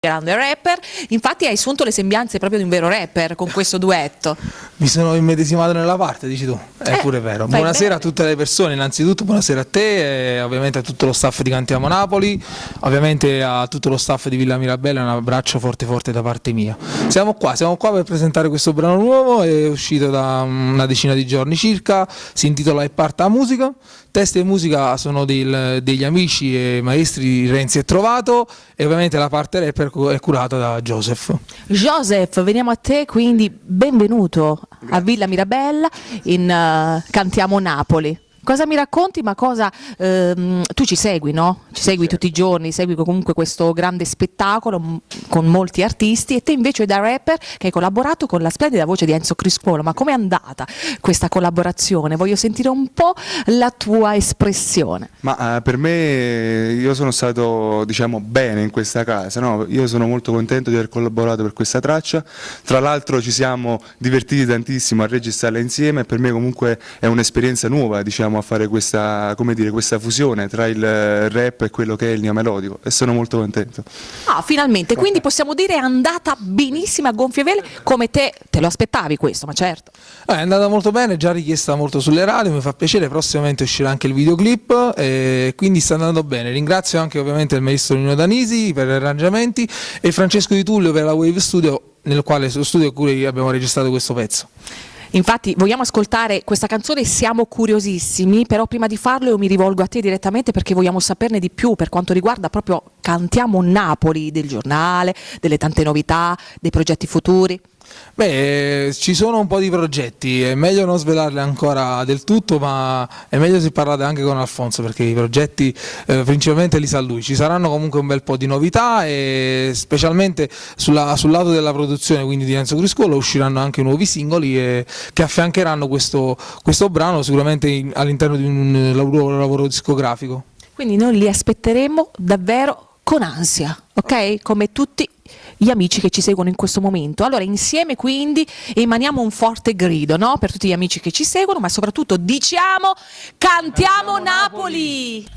grande rapper, infatti hai assunto le sembianze proprio di un vero rapper con questo duetto. Mi sono immedesimato nella parte, dici tu, è pure vero. Buonasera a tutte le persone, innanzitutto buonasera a te e ovviamente a tutto lo staff di Cantiamo Napoli, ovviamente a tutto lo staff di Villa Mirabella, un abbraccio forte forte da parte mia. Siamo qua per presentare questo brano nuovo, è uscito da una decina di giorni circa, si intitola E parta la musica, testi e musica sono degli amici e maestri Renzi e Trovato e ovviamente la parte rapper è curata da Joseph. Joseph, veniamo a te, quindi benvenuto a Villa Mirabella in Cantiamo Napoli. Cosa mi racconti, ma cosa tu ci segui, no? Ci segui tutti i giorni, segui comunque questo grande spettacolo con molti artisti e te invece da rapper che hai collaborato con la splendida voce di Enzo Criscuolo. Ma com'è andata questa collaborazione? Voglio sentire un po' la tua espressione. Ma per me, io sono stato, diciamo, bene in questa casa, no? Io sono molto contento di aver collaborato per questa traccia, tra l'altro ci siamo divertiti tantissimo a registrarla insieme e per me comunque è un'esperienza nuova, diciamo, a fare questa, come dire, questa fusione tra il rap e quello che è il neomelodico e sono molto contento. Ah, finalmente, quindi possiamo dire è andata benissimo a gonfie vele, come te lo aspettavi questo, ma certo. È andata molto bene, già richiesta molto sulle radio, mi fa piacere, prossimamente uscirà anche il videoclip e quindi sta andando bene. Ringrazio anche ovviamente il maestro Nino Danisi per gli arrangiamenti e Francesco Di Tullio per la Wave Studio, nel quale studio cui abbiamo registrato questo pezzo. Infatti vogliamo ascoltare questa canzone, siamo curiosissimi, però prima di farlo io mi rivolgo a te direttamente perché vogliamo saperne di più per quanto riguarda proprio Cantiamo Napoli, del giornale, delle tante novità, dei progetti futuri. Beh, ci sono un po' di progetti, è meglio non svelarli ancora del tutto, ma è meglio se parlate anche con Alfonso perché i progetti principalmente li sa lui. Ci saranno comunque un bel po' di novità e specialmente sul lato della produzione, quindi di Enzo Criscuolo, usciranno anche nuovi singoli che affiancheranno questo brano sicuramente all'interno di un lavoro discografico. Quindi noi li aspetteremo davvero con ansia, ok? Come tutti gli amici che ci seguono in questo momento. Allora insieme quindi emaniamo un forte grido, no? Per tutti gli amici che ci seguono, ma soprattutto diciamo Cantiamo Napoli!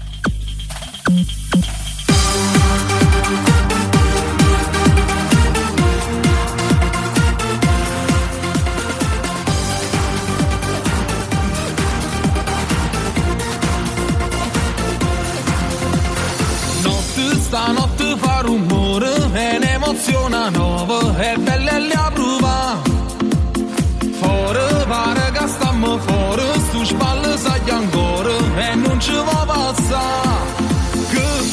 Stanotte fa rumore, è un'emozione nuova, è bella e la prova. Fuori pare che stiamo fuori, stu spalle sai ancora e non ci va passare.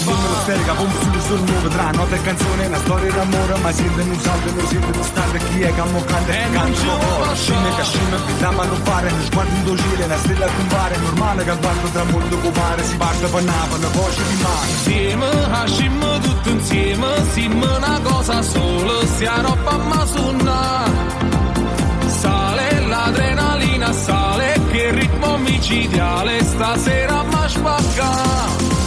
Numero sterica, pompa sul nuovo tra notte e canzone, una storia d'amore, ma siete un salto, non siete distante, chi è che mo canta e canta. Scime che scime, da manoppare, sguardo in docile, una stella a compare, normale che guardo tra molto copare, si parte per Napoli, una voce di mare. Insieme, a scime tutto insieme, siamo una cosa sola, sia roba ma suona. Sale l'adrenalina, sale, che ritmo micidiale, stasera ma spacca.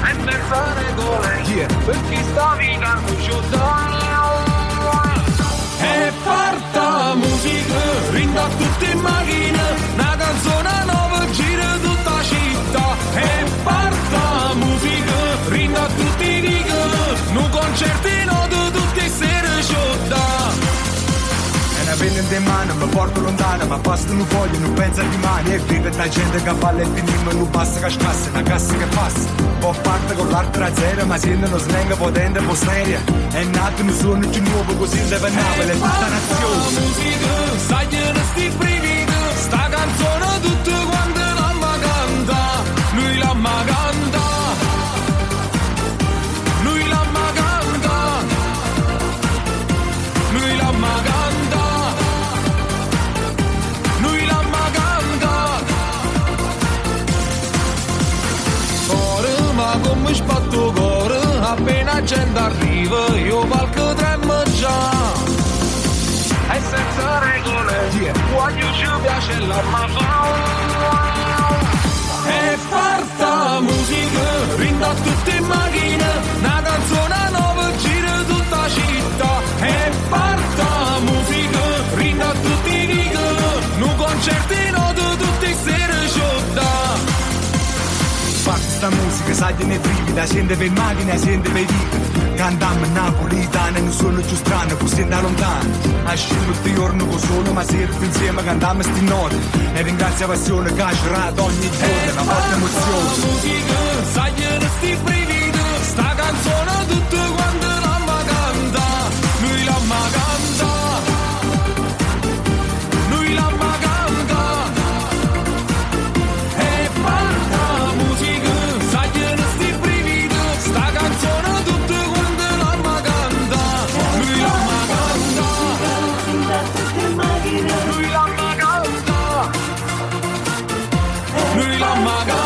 E senza regole, per chi sta vita non ci e parta musica, rinda tutte in macchina, una canzone nuova gira tutta la città. E parta musica, rinda tutti i dica, un concertino di tutte le sere città. Una penna in mano, mi porto lontano, ma basta un foglio, non pensa di mani. E vive da gente che balla e finimmo, non basta che scassa, una cassa che passa. Può parte con l'altra a zero, ma siendo uno slang potente e posteria. È nato un suono più nuovo, così deve Napoli, è tutta nazione. Musica, sai che sti brividi, sta canzone tutte quante l'amma canta. Lui l'amma canta. Lui l'amma canta. Lui l'amma canta. Come sbatto cuore, appena gente arriva, io valgo tremmo già. E senza regole, quando ci piace l'arma fa. E parta musica, rinda tutte in macchina, una canzone nuova gira tutta la città. E parta musica, rinda tutti i dica, un concertino di tutte le sere città. Parte sta musica, sai ne brivida, scende per macchina, scende per vita. cantammo napolitana e non sono più strano, così da lontano. Ascendo tutti i giorni con solo, ma serve insieme cantammo sti note. E ringrazia passione che ha girato ogni giorno, una forte emozione. Musica, sai che sti brividi, sta canzone tutte quante l'amma canta, lui l'amma canta, lui l'amma canta. E parla musica, sai che sti brividi, sta canzone tutte quante l'amma canta, lui l'amma canta, lui l'amma canta, lui l'amma canta.